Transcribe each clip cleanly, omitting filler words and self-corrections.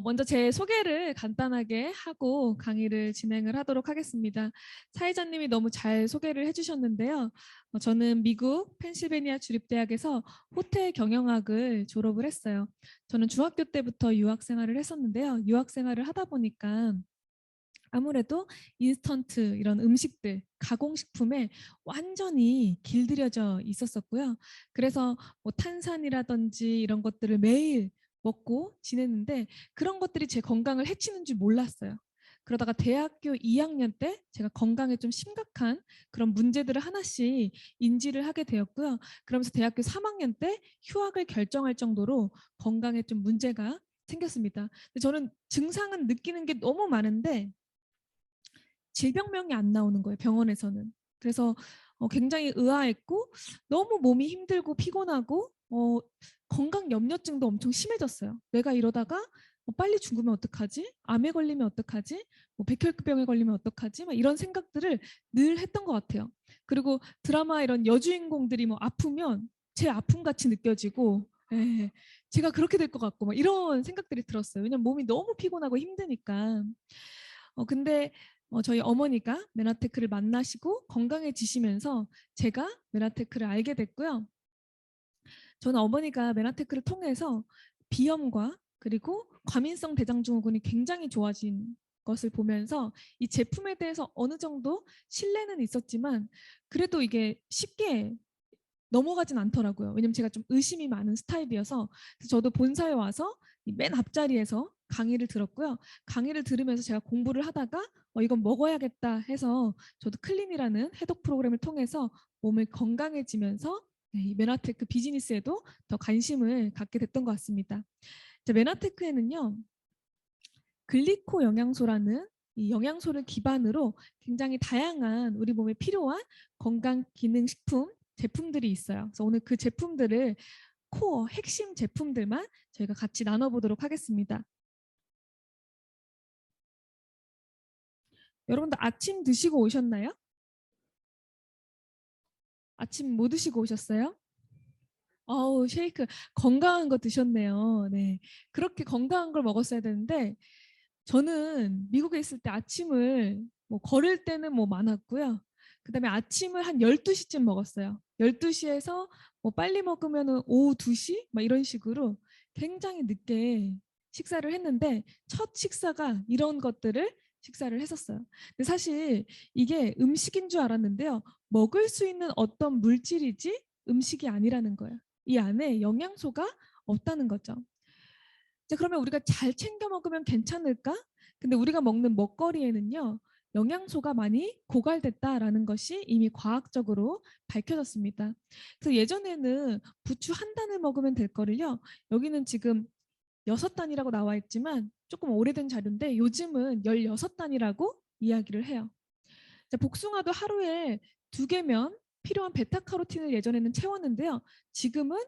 먼저 제 소개를 간단하게 하고 강의를 진행을 하도록 하겠습니다. 사회자님이 너무 잘 소개를 해주셨는데요. 저는 미국 펜실베니아 주립대학에서 호텔 경영학을 졸업을 했어요. 저는 중학교 때부터 유학 생활을 했었는데요. 유학 생활을 하다 보니까 아무래도 인스턴트 이런 음식들, 가공식품에 완전히 길들여져 있었었고요. 그래서 뭐 탄산이라든지 이런 것들을 매일 먹고 지냈는데 그런 것들이 제 건강을 해치는 줄 몰랐어요. 그러다가 대학교 2학년 때 제가 건강에 좀 심각한 그런 문제들을 하나씩 인지를 하게 되었고요. 그러면서 대학교 3학년 때 휴학을 결정할 정도로 건강에 좀 문제가 생겼습니다. 근데 저는 증상은 느끼는 게 너무 많은데 질병명이 안 나오는 거예요, 병원에서는. 그래서 굉장히 의아했고 너무 몸이 힘들고 피곤하고 건강 염려증도 엄청 심해졌어요. 내가 이러다가 빨리 죽으면 어떡하지? 암에 걸리면 어떡하지? 뭐 백혈병에 걸리면 어떡하지? 막 이런 생각들을 늘 했던 것 같아요. 그리고 드라마 이런 여주인공들이 뭐 아프면 제 아픔 같이 느껴지고 예, 제가 그렇게 될 것 같고 막 이런 생각들이 들었어요. 왜냐면 몸이 너무 피곤하고 힘드니까. 근데 저희 어머니가 메나테크를 만나시고 건강해지시면서 제가 메나테크를 알게 됐고요. 저는 어머니가 메나테크를 통해서 비염과 그리고 과민성 대장증후군이 굉장히 좋아진 것을 보면서 이 제품에 대해서 어느 정도 신뢰는 있었지만 그래도 이게 쉽게 넘어가진 않더라고요. 왜냐면 제가 좀 의심이 많은 스타일이어서 저도 본사에 와서 맨 앞자리에서 강의를 들었고요. 강의를 들으면서 제가 공부를 하다가 이건 먹어야겠다 해서 저도 클린이라는 해독 프로그램을 통해서 몸을 건강해지면서 이 메나테크 비즈니스에도 더 관심을 갖게 됐던 것 같습니다. 메나테크에는요. 글리코 영양소라는 이 영양소를 기반으로 굉장히 다양한 우리 몸에 필요한 건강 기능 식품 제품들이 있어요. 그래서 오늘 그 제품들을 코어 핵심 제품들만 저희가 같이 나눠보도록 하겠습니다. 여러분들 아침 드시고 오셨나요? 아침 뭐 드시고 오셨어요? 어우, 쉐이크 건강한 거 드셨네요. 네, 그렇게 건강한 걸 먹었어야 되는데 저는 미국에 있을 때 아침을 뭐 걸을 때는 뭐 많았고요. 그다음에 아침을 한 12시쯤 먹었어요. 12시에서 뭐 빨리 먹으면은 오후 2시 막 이런 식으로 굉장히 늦게 식사를 했는데 첫 식사가 이런 것들을 식사를 했었어요. 근데 사실 이게 음식인 줄 알았는데요. 먹을 수 있는 어떤 물질이지 음식이 아니라는 거예요. 이 안에 영양소가 없다는 거죠. 이제 그러면 우리가 잘 챙겨 먹으면 괜찮을까? 근데 우리가 먹는 먹거리에는요, 영양소가 많이 고갈됐다라는 것이 이미 과학적으로 밝혀졌습니다. 그래서 예전에는 부추 한 단을 먹으면 될 거를요, 여기는 지금 6단이라고 나와 있지만 조금 오래된 자료인데 요즘은 16단이라고 이야기를 해요. 복숭아도 하루에 2개면 필요한 베타카로틴을 예전에는 채웠는데요. 지금은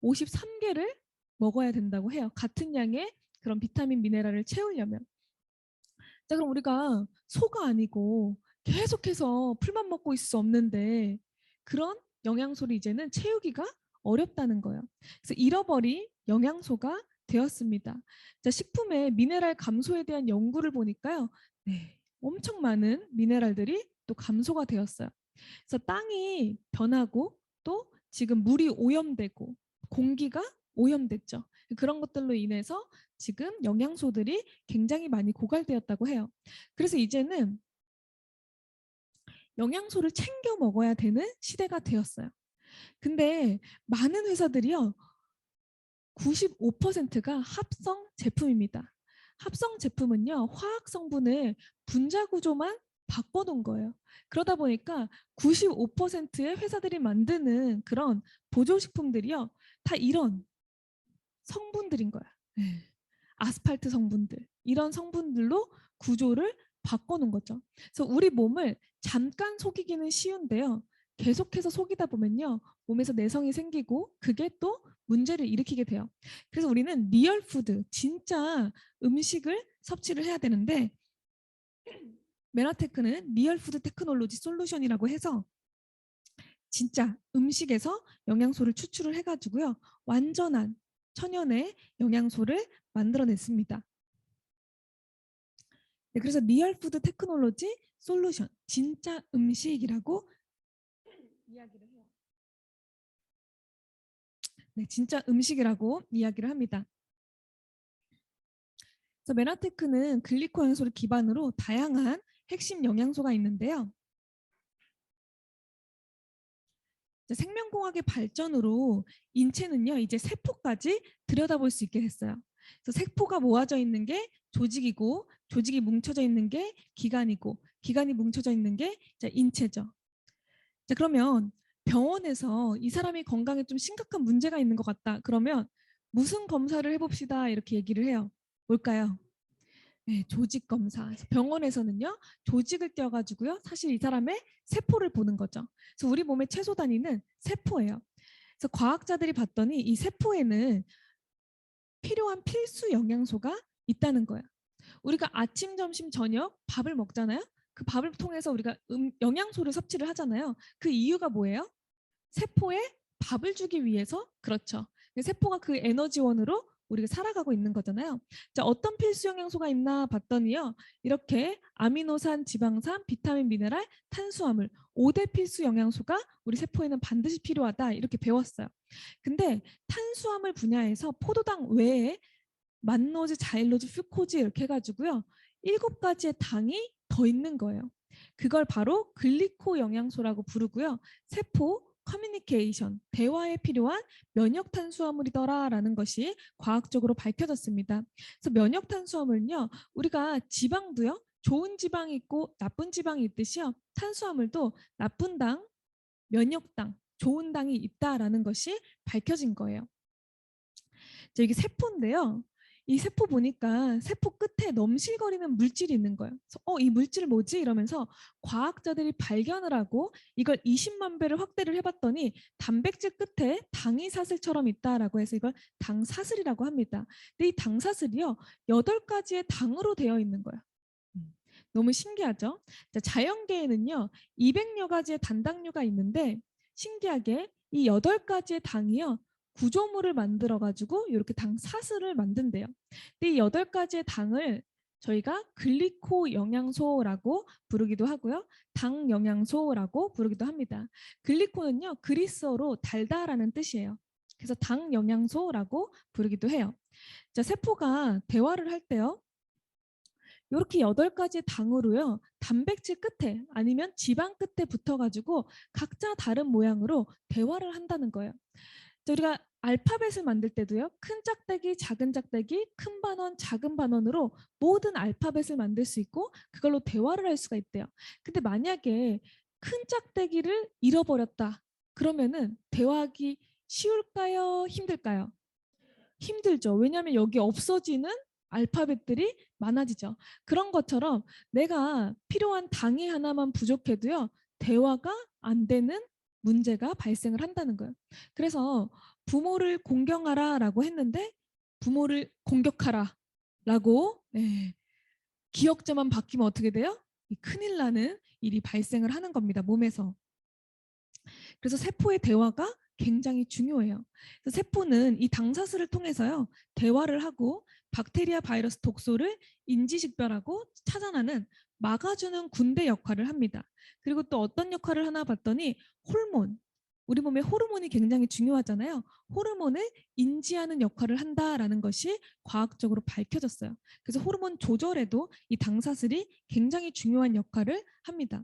53개를 먹어야 된다고 해요. 같은 양의 그런 비타민 미네랄을 채우려면. 자, 그럼 우리가 소가 아니고 계속해서 풀만 먹고 있을 수 없는데 그런 영양소를 이제는 채우기가 어렵다는 거예요. 그래서 잃어버린 영양소가 되었습니다. 자, 식품의 미네랄 감소에 대한 연구를 보니까요. 네, 엄청 많은 미네랄들이 또 감소가 되었어요. 그래서 땅이 변하고 또 지금 물이 오염되고 공기가 오염됐죠. 그런 것들로 인해서 지금 영양소들이 굉장히 많이 고갈되었다고 해요. 그래서 이제는 영양소를 챙겨 먹어야 되는 시대가 되었어요. 근데 많은 회사들이요. 95%가 합성 제품입니다. 합성 제품은요. 화학 성분을 분자 구조만 바꿔놓은 거예요. 그러다 보니까 95%의 회사들이 만드는 그런 보조식품들이요. 다 이런 성분들인 거야. 네. 아스팔트 성분들. 이런 성분들로 구조를 바꿔놓은 거죠. 그래서 우리 몸을 잠깐 속이기는 쉬운데요. 계속해서 속이다 보면요. 몸에서 내성이 생기고 그게 또 문제를 일으키게 돼요. 그래서 우리는 리얼 푸드, 진짜 음식을 섭취를 해야 되는데 메나테크는 리얼 푸드 테크놀로지 솔루션이라고 해서 진짜 음식에서 영양소를 추출을 해가지고요. 완전한 천연의 영양소를 만들어냈습니다. 네, 그래서 리얼 푸드 테크놀로지 솔루션, 진짜 음식이라고 이야기를 해요. 네, 진짜 음식이라고 이야기를 합니다. 그래서 메나테크는 글리코 영양소를 기반으로 다양한 핵심 영양소가 있는데요. 생명공학의 발전으로 인체는요, 이제 세포까지 들여다볼 수 있게 됐어요. 그래서 세포가 모아져 있는 게 조직이고, 조직이 뭉쳐져 있는 게 기관이고, 기관이 뭉쳐져 있는 게 인체죠. 자, 그러면 병원에서 이 사람이 건강에 좀 심각한 문제가 있는 것 같다. 그러면 무슨 검사를 해봅시다. 이렇게 얘기를 해요. 뭘까요? 네, 조직 검사. 그래서 병원에서는요, 조직을 떼어가지고요, 사실 이 사람의 세포를 보는 거죠. 그래서 우리 몸의 최소 단위는 세포예요. 그래서 과학자들이 봤더니 이 세포에는 필요한 필수 영양소가 있다는 거예요. 우리가 아침, 점심, 저녁 밥을 먹잖아요. 그 밥을 통해서 우리가 영양소를 섭취를 하잖아요. 그 이유가 뭐예요? 세포에 밥을 주기 위해서. 그렇죠. 세포가 그 에너지원으로 우리가 살아가고 있는 거잖아요. 자, 어떤 필수 영양소가 있나 봤더니요. 이렇게 아미노산, 지방산, 비타민, 미네랄, 탄수화물 5대 필수 영양소가 우리 세포에는 반드시 필요하다. 이렇게 배웠어요. 근데 탄수화물 분야에서 포도당 외에 만노즈, 자일로즈, 퓨코즈 이렇게 해가지고요. 7가지의 당이 더 있는 거예요. 그걸 바로 글리코 영양소라고 부르고요. 세포 커뮤니케이션, 대화에 필요한 면역 탄수화물이더라라는 것이 과학적으로 밝혀졌습니다. 그래서 면역 탄수화물은요, 우리가 지방도요, 좋은 지방이 있고 나쁜 지방이 있듯이요, 탄수화물도 나쁜 당, 면역당, 좋은 당이 있다라는 것이 밝혀진 거예요. 자, 이게 세포인데요. 이 세포 보니까 세포 끝에 넘실거리는 물질이 있는 거예요. 그래서 이 물질 뭐지? 이러면서 과학자들이 발견을 하고 이걸 20만 배를 확대를 해봤더니 단백질 끝에 당이 사슬처럼 있다라고 해서 이걸 당사슬이라고 합니다. 근데 이 당사슬이요, 8가지의 당으로 되어 있는 거예요. 너무 신기하죠? 자, 자연계에는요, 200여 가지의 단당류가 있는데 신기하게 이 8가지의 당이요, 구조물을 만들어 가지고 이렇게 당 사슬을 만든대요. 근데 이 8가지의 당을 저희가 글리코 영양소라고 부르기도 하고요. 당 영양소라고 부르기도 합니다. 글리코는요, 그리스어로 달다라는 뜻이에요. 그래서 당 영양소라고 부르기도 해요. 자, 세포가 대화를 할 때요, 이렇게 8가지 당으로요, 단백질 끝에 아니면 지방 끝에 붙어가지고 각자 다른 모양으로 대화를 한다는 거예요. 우리가 알파벳을 만들 때도요, 큰 짝대기, 작은 짝대기, 큰 반원, 작은 반원으로 모든 알파벳을 만들 수 있고 그걸로 대화를 할 수가 있대요. 근데 만약에 큰 짝대기를 잃어버렸다. 그러면은 대화하기 쉬울까요? 힘들까요? 힘들죠. 왜냐하면 여기 없어지는 알파벳들이 많아지죠. 그런 것처럼 내가 필요한 당이 하나만 부족해도요, 대화가 안 되는 문제가 발생을 한다는 거예요. 그래서 부모를 공경하라라고 했는데 부모를 공격하라라고, 기억자만 바뀌면 어떻게 돼요? 큰일 나는 일이 발생을 하는 겁니다. 몸에서. 그래서 세포의 대화가 굉장히 중요해요. 그래서 세포는 이 당사슬을 통해서요, 대화를 하고 박테리아, 바이러스, 독소를 인지식별하고 찾아내는 막아주는 군대 역할을 합니다. 그리고 또 어떤 역할을 하나 봤더니 호르몬, 우리 몸에 호르몬이 굉장히 중요하잖아요. 호르몬을 인지하는 역할을 한다라는 것이 과학적으로 밝혀졌어요. 그래서 호르몬 조절에도 이 당사슬이 굉장히 중요한 역할을 합니다.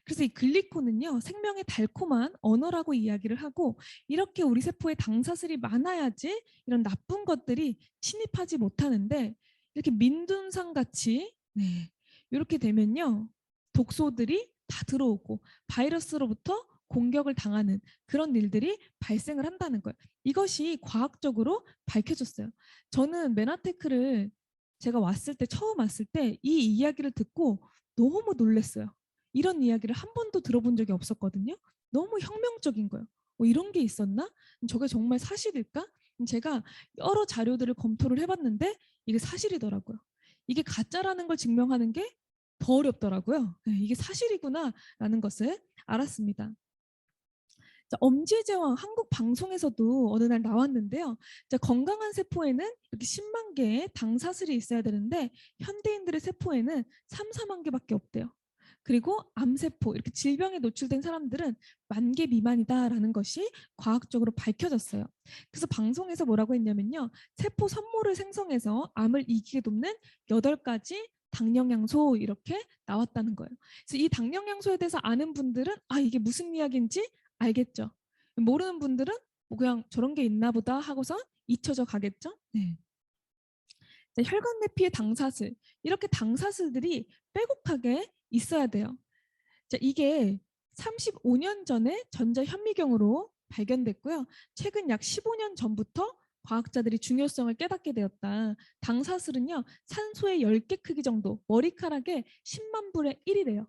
그래서 이 글리코는요, 생명의 달콤한 언어라고 이야기를 하고, 이렇게 우리 세포에 당사슬이 많아야지 이런 나쁜 것들이 침입하지 못하는데, 이렇게 민둥산 같이, 이렇게 되면요, 독소들이 다 들어오고 바이러스로부터 공격을 당하는 그런 일들이 발생을 한다는 거예요. 이것이 과학적으로 밝혀졌어요. 저는 메나테크를 제가 왔을 때, 처음 왔을 때 이 이야기를 듣고 너무 놀랐어요. 이런 이야기를 한 번도 들어본 적이 없었거든요. 너무 혁명적인 거예요. 이런 게 있었나? 저게 정말 사실일까? 제가 여러 자료들을 검토를 해봤는데 이게 사실이더라고요. 이게 가짜라는 걸 증명하는 게 더 어렵더라고요. 이게 사실이구나라는 것을 알았습니다. 자, 엄지의 제왕 한국 방송에서도 어느 날 나왔는데요. 자, 건강한 세포에는 이렇게 10만 개의 당사슬이 있어야 되는데 현대인들의 세포에는 3, 4만 개밖에 없대요. 그리고 암세포, 이렇게 질병에 노출된 사람들은 10,000개 미만이다라는 것이 과학적으로 밝혀졌어요. 그래서 방송에서 뭐라고 했냐면요. 세포 선모를 생성해서 암을 이기게 돕는 8가지 당영양소 이렇게 나왔다는 거예요. 그래서 이 당영양소에 대해서 아는 분들은 아, 이게 무슨 이야기인지 알겠죠. 모르는 분들은 뭐 그냥 저런 게 있나 보다 하고서 잊혀져 가겠죠. 네. 혈관 내피의 당사슬, 이렇게 당사슬들이 빼곡하게 있어야 돼요. 자, 이게 35년 전에 전자현미경으로 발견됐고요. 최근 약 15년 전부터 과학자들이 중요성을 깨닫게 되었다. 당사슬은요, 산소의 10개 크기 정도, 머리카락의 10만 분의 1이래요.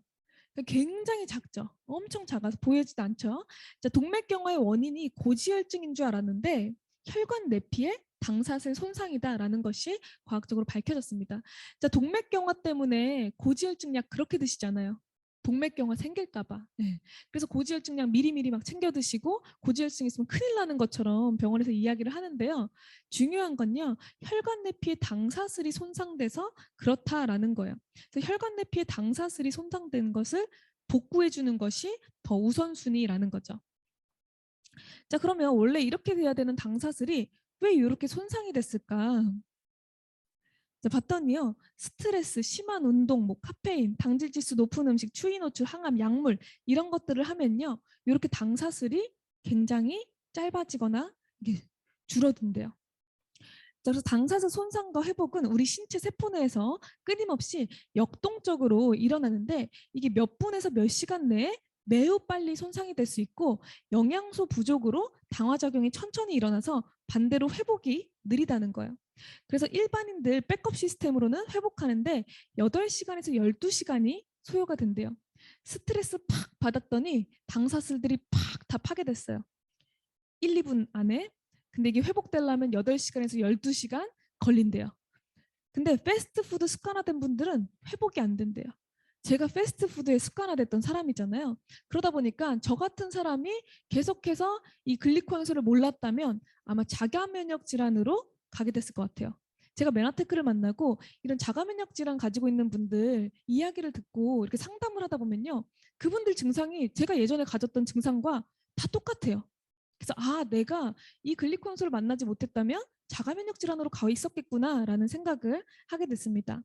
굉장히 작죠. 엄청 작아서 보이지도 않죠. 자, 동맥경화의 원인이 고지혈증인 줄 알았는데 혈관 내피의 당사슬 손상이다라는 것이 과학적으로 밝혀졌습니다. 자, 동맥경화 때문에 고지혈증 약 그렇게 드시잖아요. 동맥경화 생길까 봐. 네. 그래서 고지혈증 약 미리미리 막 챙겨 드시고 고지혈증 있으면 큰일 나는 것처럼 병원에서 이야기를 하는데요. 중요한 건요. 혈관 내피의 당사슬이 손상돼서 그렇다라는 거예요. 그래서 혈관 내피의 당사슬이 손상된 것을 복구해 주는 것이 더 우선순위라는 거죠. 자, 그러면 원래 이렇게 돼야 되는 당사슬이 왜 이렇게 손상이 됐을까? 자, 봤더니요. 스트레스, 심한 운동, 뭐 카페인, 당질 지수 높은 음식, 추위 노출, 항암, 약물 이런 것들을 하면요. 이렇게 당사슬이 굉장히 짧아지거나 이게 줄어든대요. 그래서 당사자 손상과 회복은 우리 신체 세포 내에서 끊임없이 역동적으로 일어나는데 이게 몇 분에서 몇 시간 내에 매우 빨리 손상이 될 수 있고 영양소 부족으로 당화작용이 천천히 일어나서 반대로 회복이 느리다는 거예요. 그래서 일반인들 백업 시스템으로는 회복하는데 8시간에서 12시간이 소요가 된대요. 스트레스 팍 받았더니 당사슬들이 팍 다 파괴됐어요. 1, 2분 안에. 근데 이게 회복되려면 8시간에서 12시간 걸린대요. 근데 패스트푸드 습관화된 분들은 회복이 안 된대요. 제가 패스트푸드에 습관화됐던 사람이잖아요. 그러다 보니까 저 같은 사람이 계속해서 이 글리코항소를 몰랐다면 아마 자가 면역 질환으로 가게 됐을 것 같아요. 제가 메나테크를 만나고 이런 자가 면역 질환 가지고 있는 분들 이야기를 듣고 이렇게 상담을 하다 보면요. 그분들 증상이 제가 예전에 가졌던 증상과 다 똑같아요. 그래서 아, 내가 이 글리코온소를 만나지 못했다면 자가 면역 질환으로 가 있었겠구나라는 생각을 하게 됐습니다.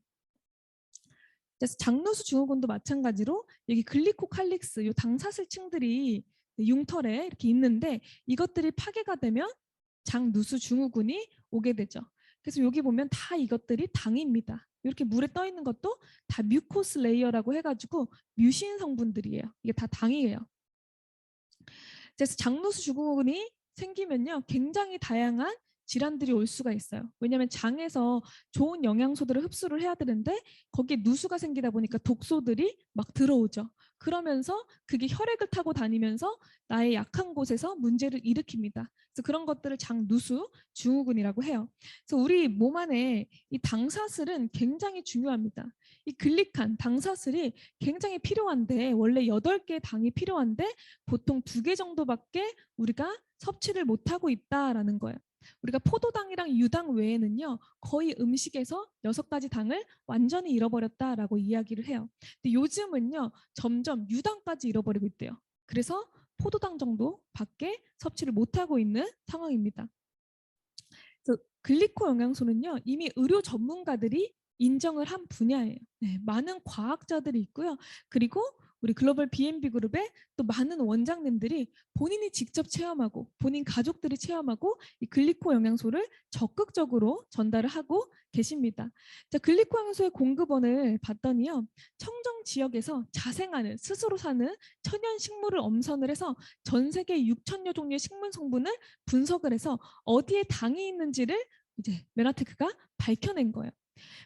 그래서 장누수 증후군도 마찬가지로 여기 글리코칼릭스, 요 당사슬층들이 융털에 이렇게 있는데 이것들이 파괴가 되면 장누수 증후군이 오게 되죠. 그래서 여기 보면 다 이것들이 당입니다. 이렇게 물에 떠 있는 것도 다 뮤코스 레이어라고 해가지고 뮤신 성분들이에요. 이게 다 당이에요. 그래서 장누수 증후군이 생기면요, 굉장히 다양한 질환들이 올 수가 있어요. 왜냐하면 장에서 좋은 영양소들을 흡수를 해야 되는데 거기에 누수가 생기다 보니까 독소들이 막 들어오죠. 그러면서 그게 혈액을 타고 다니면서 나의 약한 곳에서 문제를 일으킵니다. 그래서 그런 것들을 장누수 증후군이라고 해요. 그래서 우리 몸 안에 이 당사슬은 굉장히 중요합니다. 이 글리칸, 당사슬이 굉장히 필요한데 원래 8개의 당이 필요한데 보통 2개 정도밖에 우리가 섭취를 못하고 있다라는 거예요. 우리가 포도당이랑 유당 외에는요 거의 음식에서 6가지 당을 완전히 잃어버렸다라고 이야기를 해요. 근데 요즘은요 점점 유당까지 잃어버리고 있대요. 그래서 포도당 정도밖에 섭취를 못하고 있는 상황입니다. 그래서 글리코 영양소는요 이미 의료 전문가들이 인정을 한 분야예요. 네, 많은 과학자들이 있고요. 그리고 우리 글로벌 B&B 그룹의 또 많은 원장님들이 본인이 직접 체험하고 본인 가족들이 체험하고 이 글리코 영양소를 적극적으로 전달을 하고 계십니다. 자, 글리코 영양소의 공급원을 봤더니요. 청정 지역에서 자생하는 스스로 사는 천연 식물을 엄선을 해서 전 세계 6천여 종류의 식물 성분을 분석을 해서 어디에 당이 있는지를 이제 메나테크가 밝혀낸 거예요.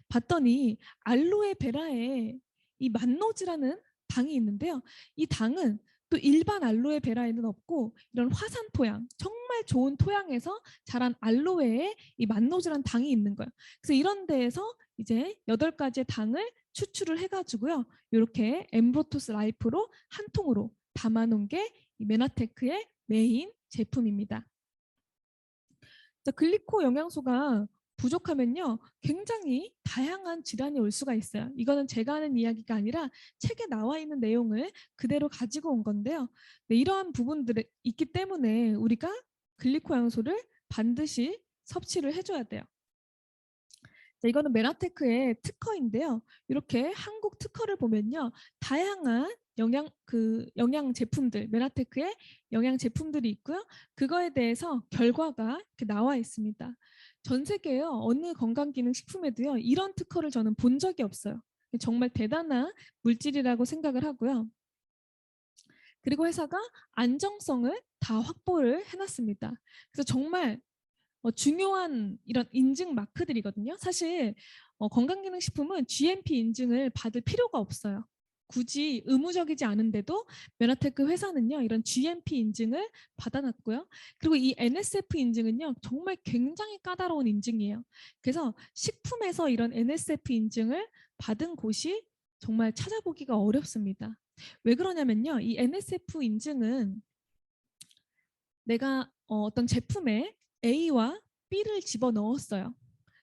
봤더니 알로에 베라에 이 만노즈라는 당이 있는데요. 이 당은 또 일반 알로에 베라에는 없고 이런 화산 토양, 정말 좋은 토양에서 자란 알로에에 이 만노즈라는 당이 있는 거예요. 그래서 이런 데에서 이제 8가지의 당을 추출을 해가지고요. 이렇게 엠브로토스 라이프로 한 통으로 담아놓은 게 이 메나테크의 메인 제품입니다. 자, 글리코 영양소가 부족하면요, 굉장히 다양한 질환이 올 수가 있어요. 이거는 제가 하는 이야기가 아니라 책에 나와 있는 내용을 그대로 가지고 온 건데요. 네, 이러한 부분들이 있기 때문에 우리가 글리코 영양소를 반드시 섭취를 해줘야 돼요. 자, 이거는 메나테크의 특허인데요. 이렇게 한국 특허를 보면요, 다양한 영양 제품들, 메나테크의 영양 제품들이 있고요. 그거에 대해서 결과가 이렇게 나와 있습니다. 전 세계요, 어느 건강기능식품에도요, 이런 특허를 저는 본 적이 없어요. 정말 대단한 물질이라고 생각을 하고요. 그리고 회사가 안정성을 다 확보를 해놨습니다. 그래서 정말 중요한 이런 인증 마크들이거든요. 사실 건강기능식품은 GMP 인증을 받을 필요가 없어요. 굳이 의무적이지 않은데도 메나테크 회사는요, 이런 GMP 인증을 받아놨고요. 그리고 이 NSF 인증은요, 정말 굉장히 까다로운 인증이에요. 그래서 식품에서 이런 NSF 인증을 받은 곳이 정말 찾아보기가 어렵습니다. 왜 그러냐면요, 이 NSF 인증은 내가 어떤 제품에 A와 B를 집어넣었어요.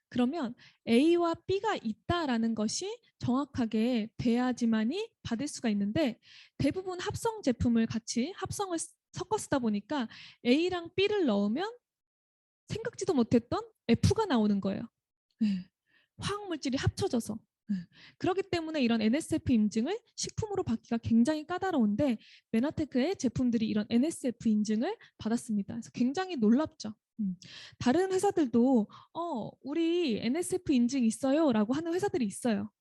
그러면 A와 B가 있다라는 것이 정확하게 돼야지만이 받을 수가 있는데, 대부분 합성 제품을 같이 합성을 섞어 쓰다 보니까 A랑 B를 넣으면 생각지도 못했던 F가 나오는 거예요. 네. 화학 물질이 합쳐져서. 네. 그렇기 때문에 이런 NSF 인증을 식품으로 받기가 굉장히 까다로운데, 메나테크의 제품들이 이런 NSF 인증을 받았습니다. 그래서 굉장히 놀랍죠. 다른 회사들도 우리 NSF 인증 있어요 라고 하는 회사들이 있어요.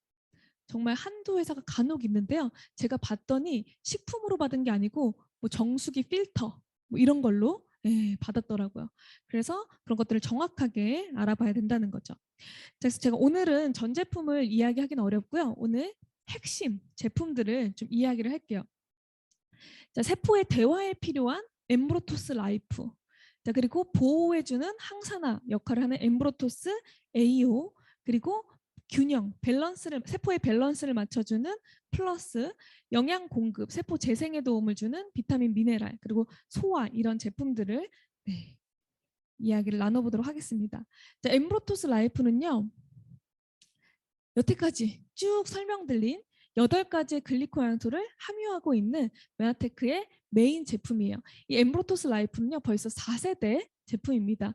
정말 한두 회사가 간혹 있는데요. 제가 봤더니 식품으로 받은 게 아니고 뭐 정수기 필터 뭐 이런 걸로 받았더라고요. 그래서 그런 것들을 정확하게 알아봐야 된다는 거죠. 그래서 제가 오늘은 전 제품을 이야기하기는 어렵고요. 오늘 핵심 제품들을 좀 이야기를 할게요. 자, 세포의 대화에 필요한 엠브로토스 라이프. 자, 그리고 보호해주는 항산화 역할을 하는 엠브로토스 AO, 그리고 균형, 세포의 밸런스를 맞춰주는 플러스, 영양 공급, 세포 재생에 도움을 주는 비타민, 미네랄, 그리고 소화, 이런 제품들을 이야기를 나눠보도록 하겠습니다. 자, 엠브로토스 라이프는요, 여태까지 쭉 설명드린 8가지의 글리코 영양소를 함유하고 있는 메나테크의 메인 제품이에요. 이 엠브로토스 라이프는요, 벌써 4세대 제품입니다.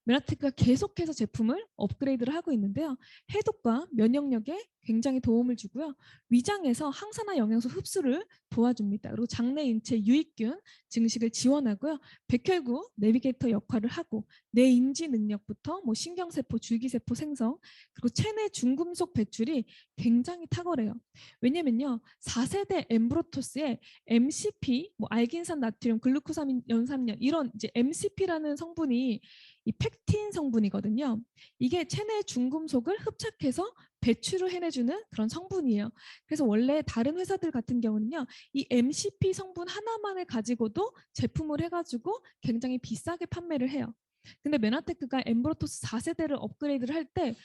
메나테크가 계속해서 제품을 업그레이드를 하고 있는데요. 해독과 면역력에 굉장히 도움을 주고요. 위장에서 항산화 영양소 흡수를 도와줍니다. 그리고 장내 인체 유익균 증식을 지원하고요. 백혈구 내비게이터 역할을 하고 뇌 인지 능력부터 뭐 신경세포, 줄기세포 생성, 그리고 체내 중금속 배출이 굉장히 탁월해요. 왜냐면요, 4세대 엠브로토스의 MCP, 뭐 알긴산 나트륨, 글루코사민 연산염, 이런 이제 MCP라는 성분이 이 펙틴 성분이거든요. 이게 체내 중금속을 흡착해서 배출을 해내주는 그런 성분이에요. 그래서 원래 다른 회사들 같은 경우는요, 이 MCP 성분 하나만을 가지고도 제품을 해가지고 굉장히 비싸게 판매를 해요. 근데 메나테크가 엠브로토스 4세대를 업그레이드를 할 때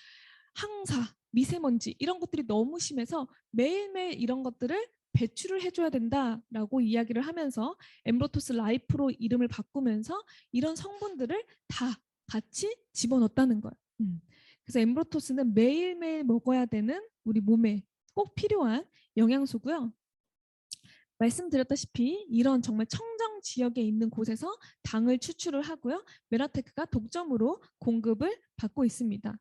항사, 미세먼지 이런 것들이 너무 심해서 매일매일 이런 것들을 배출을 해줘야 된다라고 이야기를 하면서 엠브로토스 라이프로 이름을 바꾸면서 이런 성분들을 다 같이 집어넣었다는 거예요. 그래서 엠브로토스는 매일매일 먹어야 되는 우리 몸에 꼭 필요한 영양소고요. 말씀드렸다시피 이런 정말 청정 지역에 있는 곳에서 당을 추출을 하고요. 메나테크가 독점으로 공급을 받고 있습니다.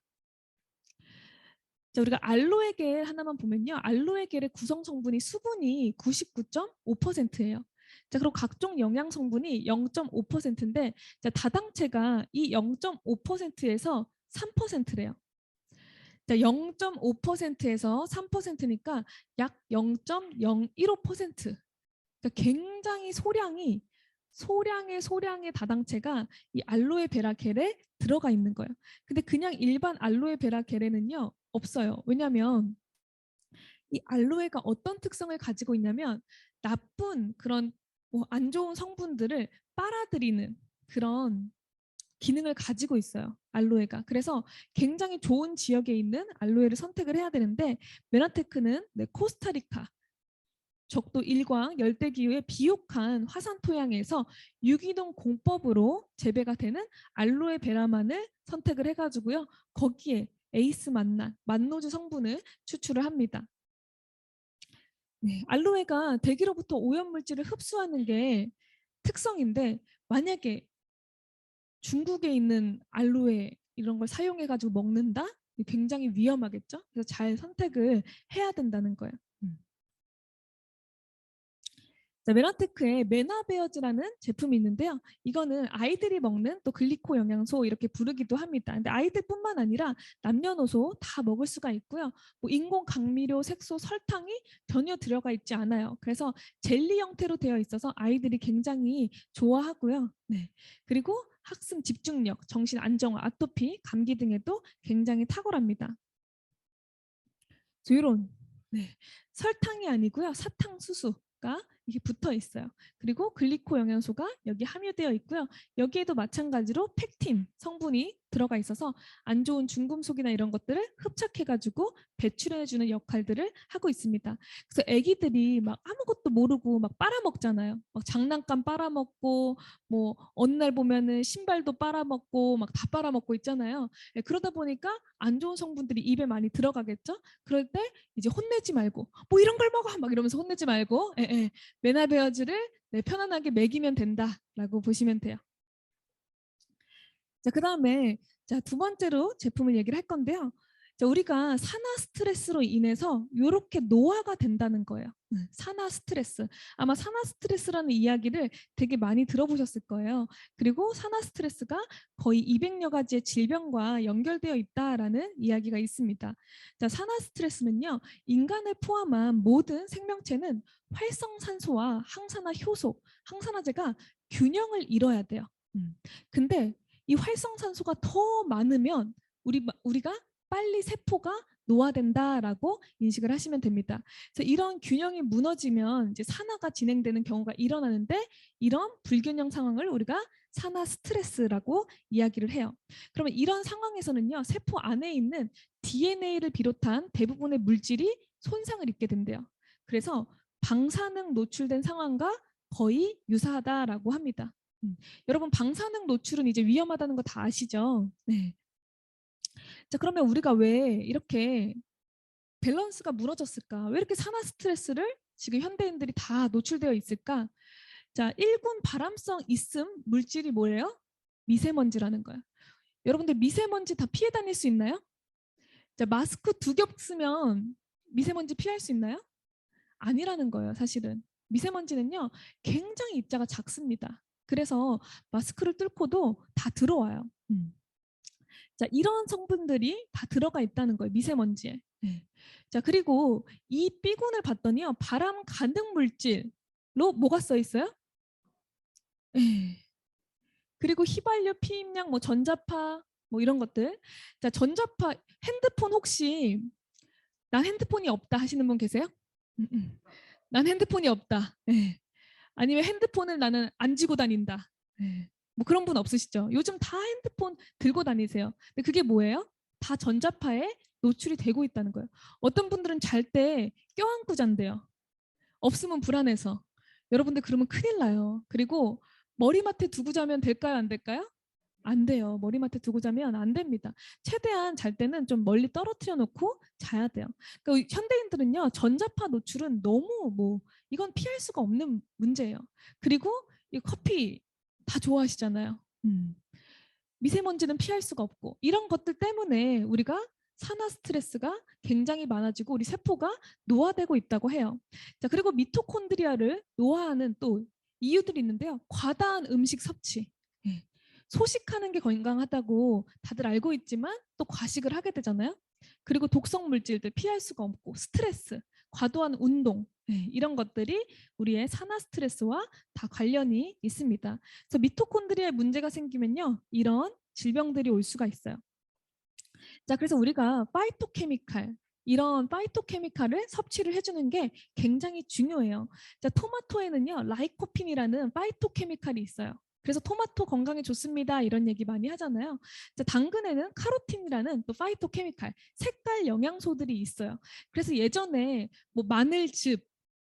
자, 우리가 알로에 겔 하나만 보면요. 알로에 겔의 구성 성분이 수분이 99.5%예요. 자, 그리고 각종 영양 성분이 0.5%인데 자, 다당체가 이 0.5%에서 3%래요. 자, 0.5%에서 3%니까 약 0.015%. 그러니까 굉장히 소량의 다당체가 이 알로에 베라 겔에 들어가 있는 거예요. 근데 그냥 일반 알로에 베라 겔에는요, 없어요. 왜냐하면 이 알로에가 어떤 특성을 가지고 있냐면 나쁜 그런 뭐 안 좋은 성분들을 빨아들이는 그런 기능을 가지고 있어요. 알로에가. 그래서 굉장히 좋은 지역에 있는 알로에를 선택을 해야 되는데 메나테크는 코스타리카 적도 일광 열대 기후의 비옥한 화산 토양에서 유기농 공법으로 재배가 되는 알로에 베라만을 선택을 해가지고요. 거기에 에이스 만난 만노주 성분을 추출을 합니다. 네, 알로에가 대기로부터 오염물질을 흡수하는 게 특성인데 만약에 중국에 있는 알로에 이런 걸 사용해가지고 먹는다? 굉장히 위험하겠죠? 그래서 잘 선택을 해야 된다는 거예요. 자, 메런테크의 메나베어즈라는 제품이 있는데요. 이거는 아이들이 먹는 또 글리코 영양소 이렇게 부르기도 합니다. 근데 아이들뿐만 아니라 남녀노소 다 먹을 수가 있고요. 뭐 인공 감미료, 색소, 설탕이 전혀 들어가 있지 않아요. 그래서 젤리 형태로 되어 있어서 아이들이 굉장히 좋아하고요. 네. 그리고 학습 집중력, 정신 안정화, 아토피, 감기 등에도 굉장히 탁월합니다. 이런 네. 설탕이 아니고요. 사탕수수가 이게 붙어 있어요. 그리고 글리코 영양소가 여기 함유되어 있고요. 여기에도 마찬가지로 펙틴 성분이 들어가 있어서 안 좋은 중금속이나 이런 것들을 흡착해가지고 배출해주는 역할들을 하고 있습니다. 그래서 아기들이 막 아무것도 모르고 막 빨아먹잖아요. 막 장난감 빨아먹고 뭐 어느 날 보면은 신발도 빨아먹고 막 다 빨아먹고 있잖아요. 그러다 보니까 안 좋은 성분들이 입에 많이 들어가겠죠. 그럴 때 이제 혼내지 말고 뭐 이런 걸 먹어 막 이러면서 혼내지 말고 메나베어즈를 네, 편안하게 먹이면 된다라고 보시면 돼요. 자, 그다음에 자, 두 번째로 제품을 얘기를 할 건데요. 자, 우리가 산화 스트레스로 인해서 이렇게 노화가 된다는 거예요. 산화 스트레스. 아마 산화 스트레스라는 이야기를 되게 많이 들어보셨을 거예요. 그리고 산화 스트레스가 거의 200여 가지의 질병과 연결되어 있다라는 이야기가 있습니다. 자, 산화 스트레스는요. 인간을 포함한 모든 생명체는 활성산소와 항산화 효소, 항산화제가 균형을 이뤄야 돼요. 근데 이 활성산소가 더 많으면 우리가 빨리 세포가 노화된다라고 인식을 하시면 됩니다. 그래서 이런 균형이 무너지면 이제 산화가 진행되는 경우가 일어나는데 이런 불균형 상황을 우리가 산화 스트레스라고 이야기를 해요. 그러면 이런 상황에서는요, 세포 안에 있는 DNA를 비롯한 대부분의 물질이 손상을 입게 된대요. 그래서 방사능 노출된 상황과 거의 유사하다라고 합니다. 여러분 방사능 노출은 이제 위험하다는 거 다 아시죠? 네. 자, 그러면 우리가 왜 이렇게 밸런스가 무너졌을까? 왜 이렇게 산화 스트레스를 지금 현대인들이 다 노출되어 있을까? 자, 1군 발암성 있음 물질이 뭐예요? 미세먼지라는 거예요. 여러분들 미세먼지 다 피해 다닐 수 있나요? 자, 마스크 2겹 쓰면 미세먼지 피할 수 있나요? 아니라는 거예요, 사실은. 미세먼지는요, 굉장히 입자가 작습니다. 그래서 마스크를 뚫고도 다 들어와요. 자, 이런 성분들이 다 들어가 있다는 거예요. 미세먼지에. 네. 자, 그리고 이 B군을 봤더니요. 발암 가능 물질로 뭐가 써 있어요? 네. 그리고 휘발유, 피임약, 뭐 전자파, 뭐 이런 것들. 자, 전자파, 핸드폰 혹시 난 핸드폰이 없다 하시는 분 계세요? 난 핸드폰이 없다. 네. 아니면 핸드폰을 나는 안 쥐고 다닌다. 네. 뭐 그런 분 없으시죠? 요즘 다 핸드폰 들고 다니세요. 근데 그게 뭐예요? 다 전자파에 노출이 되고 있다는 거예요. 어떤 분들은 잘 때 껴안고 잔대요. 없으면 불안해서. 여러분들 그러면 큰일 나요. 그리고 머리맡에 두고 자면 될까요? 안 될까요? 안 돼요. 머리맡에 두고 자면 안 됩니다. 최대한 잘 때는 좀 멀리 떨어뜨려 놓고 자야 돼요. 그러니까 현대인들은요, 전자파 노출은 너무 뭐 이건 피할 수가 없는 문제예요. 그리고 이 커피 다 좋아하시잖아요. 미세먼지는 피할 수가 없고 이런 것들 때문에 우리가 산화 스트레스가 굉장히 많아지고 우리 세포가 노화되고 있다고 해요. 자, 그리고 미토콘드리아를 노화하는 또 이유들이 있는데요. 과다한 음식 섭취. 예. 소식하는 게 건강하다고 다들 알고 있지만 또 과식을 하게 되잖아요. 그리고 독성 물질들 피할 수가 없고 스트레스, 과도한 운동 이런 것들이 우리의 산화 스트레스와 다 관련이 있습니다. 그래서 미토콘드리아에 문제가 생기면요. 이런 질병들이 올 수가 있어요. 자, 그래서 우리가 파이토케미칼 이런 파이토케미칼을 섭취를 해주는 게 굉장히 중요해요. 자, 토마토에는요 라이코핀이라는 파이토케미칼이 있어요. 그래서 토마토 건강에 좋습니다 이런 얘기 많이 하잖아요. 자, 당근에는 카로틴이라는 또 파이토케미칼 색깔 영양소들이 있어요. 그래서 예전에 뭐 마늘즙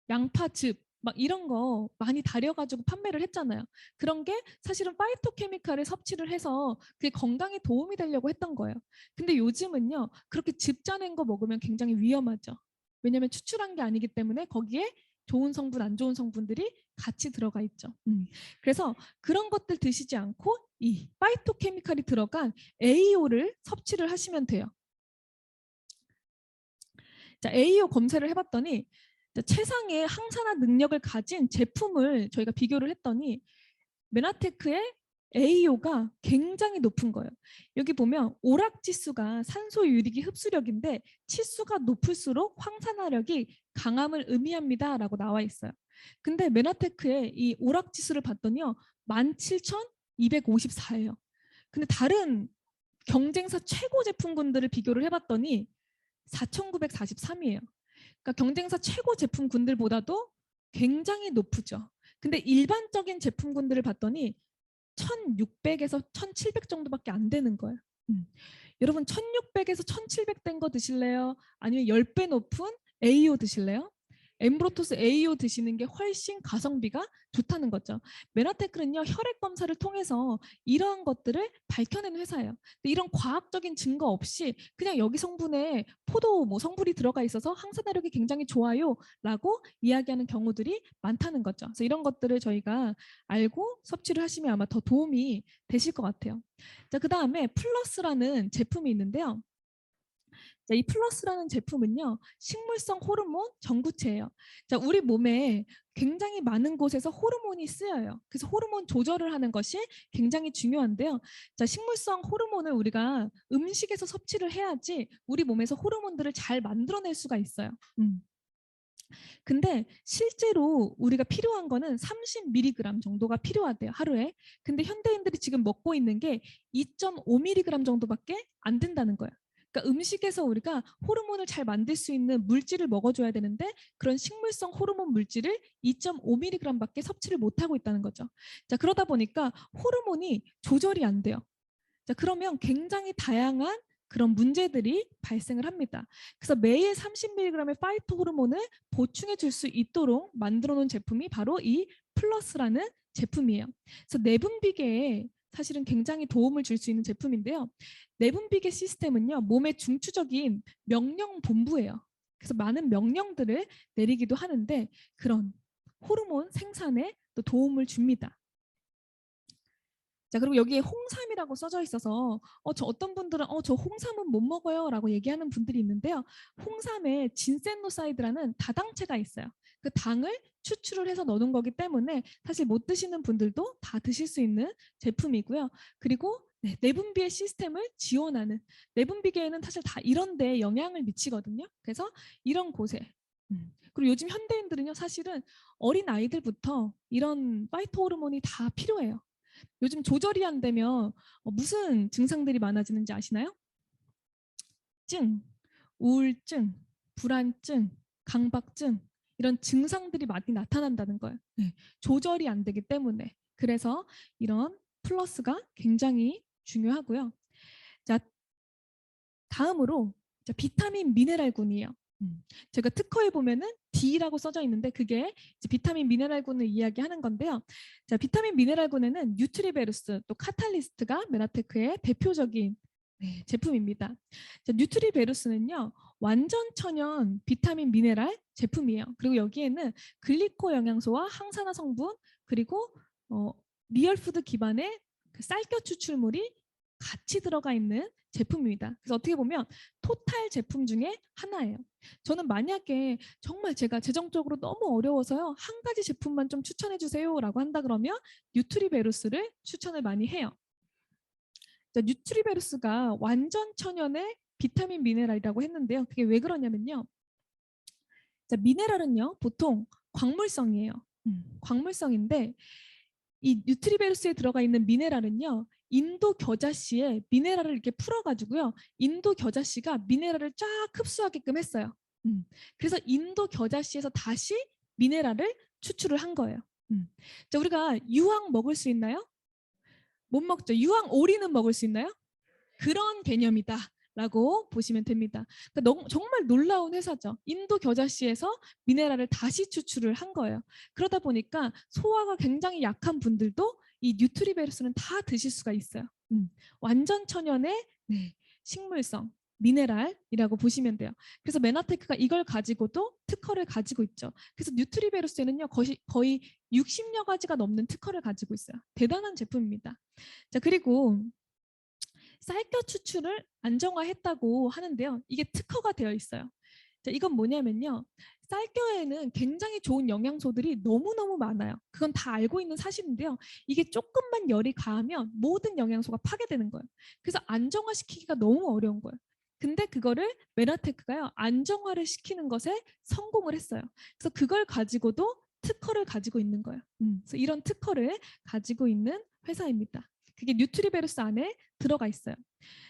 양파즙 막 이런 거 많이 달여가지고 판매를 했잖아요. 그런 게 사실은 파이토케미칼을 섭취를 해서 그게 건강에 도움이 되려고 했던 거예요. 근데 요즘은요, 그렇게 즙 짜낸 거 먹으면 굉장히 위험하죠. 왜냐하면 추출한 게 아니기 때문에 거기에 좋은 성분, 안 좋은 성분들이 같이 들어가 있죠. 그래서 그런 것들 드시지 않고 이 파이토케미칼이 들어간 AO를 섭취를 하시면 돼요. 자, AO 검사를 해봤더니 최상의 항산화 능력을 가진 제품을 저희가 비교를 했더니 메나테크의 AO가 굉장히 높은 거예요. 여기 보면 오락지수가 산소 유리기 흡수력인데 치수가 높을수록 황산화력이 강함을 의미합니다 라고 나와 있어요. 근데 메나테크의 이 오락지수를 봤더니요, 17,254예요. 근데 다른 경쟁사 최고 제품군들을 비교를 해봤더니 4,943이에요. 그러니까 경쟁사 최고 제품군들보다도 굉장히 높죠. 근데 일반적인 제품군들을 봤더니 1,600에서 1,700 정도밖에 안 되는 거예요. 여러분 1,600에서 1,700 된 거 드실래요? 아니면 10배 높은 AO 드실래요? 엠브로토스 AO 드시는 게 훨씬 가성비가 좋다는 거죠. 메나테크는요, 혈액 검사를 통해서 이러한 것들을 밝혀낸 회사예요. 근데 이런 과학적인 증거 없이 그냥 여기 성분에 포도 뭐 성분이 들어가 있어서 항산화력이 굉장히 좋아요라고 이야기하는 경우들이 많다는 거죠. 그래서 이런 것들을 저희가 알고 섭취를 하시면 아마 더 도움이 되실 것 같아요. 자, 그 다음에 플러스라는 제품이 있는데요. 자, 이 플러스라는 제품은요, 식물성 호르몬 전구체예요. 자, 우리 몸에 굉장히 많은 곳에서 호르몬이 쓰여요. 그래서 호르몬 조절을 하는 것이 굉장히 중요한데요. 자, 식물성 호르몬을 우리가 음식에서 섭취를 해야지 우리 몸에서 호르몬들을 잘 만들어낼 수가 있어요. 근데 실제로 우리가 필요한 거는 30mg 정도가 필요하대요, 하루에. 근데 현대인들이 지금 먹고 있는 게 2.5mg 정도밖에 안 된다는 거예요. 그러니까 음식에서 우리가 호르몬을 잘 만들 수 있는 물질을 먹어줘야 되는데 그런 식물성 호르몬 물질을 2.5mg밖에 섭취를 못하고 있다는 거죠. 자, 그러다 보니까 호르몬이 조절이 안 돼요. 자, 그러면 굉장히 다양한 그런 문제들이 발생을 합니다. 그래서 매일 30mg의 파이토 호르몬을 보충해 줄 수 있도록 만들어 놓은 제품이 바로 이 플러스라는 제품이에요. 그래서 내분비계에 사실은 굉장히 도움을 줄 수 있는 제품인데요. 내분비계 시스템은요, 몸의 중추적인 명령 본부예요. 그래서 많은 명령들을 내리기도 하는데 그런 호르몬 생산에 또 도움을 줍니다. 자, 그리고 여기에 홍삼이라고 써져 있어서 저 어떤 분들은 저 홍삼은 못 먹어요 라고 얘기하는 분들이 있는데요. 홍삼에 진센노사이드라는 다당체가 있어요. 그 당을 추출을 해서 넣는 거기 때문에 사실 못 드시는 분들도 다 드실 수 있는 제품이고요. 그리고 내분비의 시스템을 지원하는, 내분비계에는 사실 다 이런 데에 영향을 미치거든요. 그래서 이런 곳에 그리고 요즘 현대인들은요, 사실은 어린 아이들부터 이런 파이토 호르몬이 다 필요해요. 요즘 조절이 안 되면 무슨 증상들이 많아지는지 아시나요? 증, 우울증, 불안증, 강박증 이런 증상들이 많이 나타난다는 거예요. 네, 조절이 안 되기 때문에. 그래서 이런 플러스가 굉장히 중요하고요. 자, 다음으로 비타민 미네랄군이에요. 제가 특허에 보면은 D라고 써져 있는데 그게 이제 비타민 미네랄군을 이야기하는 건데요. 자, 비타민 미네랄군에는 뉴트리베루스 또 카탈리스트가 메나테크의 대표적인 제품입니다. 자, 뉴트리베루스는요, 완전 천연 비타민 미네랄 제품이에요. 그리고 여기에는 글리코 영양소와 항산화 성분 그리고 리얼푸드 기반의 그 쌀겨 추출물이 같이 들어가 있는 제품입니다. 그래서 어떻게 보면 토탈 제품 중에 하나예요. 저는 만약에 정말 제가 재정적으로 너무 어려워서요, 한 가지 제품만 좀 추천해 주세요라고 한다 그러면 뉴트리베루스를 추천을 많이 해요. 자, 뉴트리베루스가 완전 천연의 비타민 미네랄이라고 했는데요. 그게 왜 그러냐면요. 자, 미네랄은요, 보통 광물성이에요. 광물성인데 이 뉴트리베루스에 들어가 있는 미네랄은요, 인도 겨자씨에 미네랄을 이렇게 풀어가지고요, 인도 겨자씨가 미네랄을 쫙 흡수하게끔 했어요. 그래서 인도 겨자씨에서 다시 미네랄을 추출을 한 거예요. 자, 우리가 유황 먹을 수 있나요? 못 먹죠. 유황 오리는 먹을 수 있나요? 그런 개념이다. 라고 보시면 됩니다. 그러니까 정말 놀라운 회사죠. 인도 겨자씨에서 미네랄을 다시 추출을 한 거예요. 그러다 보니까 소화가 굉장히 약한 분들도 이 뉴트리베르스는 다 드실 수가 있어요. 완전 천연의 식물성 미네랄이라고 보시면 돼요. 그래서 메나테크가 이걸 가지고도 특허를 가지고 있죠. 그래서 뉴트리베르스에는요 거의 60여 가지가 넘는 특허를 가지고 있어요. 대단한 제품입니다. 자, 그리고 쌀겨 추출을 안정화했다고 하는데요. 이게 특허가 되어 있어요. 자, 이건 뭐냐면요. 쌀겨에는 굉장히 좋은 영양소들이 너무너무 많아요. 그건 다 알고 있는 사실인데요. 이게 조금만 열이 가하면 모든 영양소가 파괴되는 거예요. 그래서 안정화시키기가 너무 어려운 거예요. 근데 그거를 메나테크가요. 안정화를 시키는 것에 성공을 했어요. 그래서 그걸 가지고도 특허를 가지고 있는 거예요. 그래서 이런 특허를 가지고 있는 회사입니다. 그게 뉴트리베르스 안에 들어가 있어요.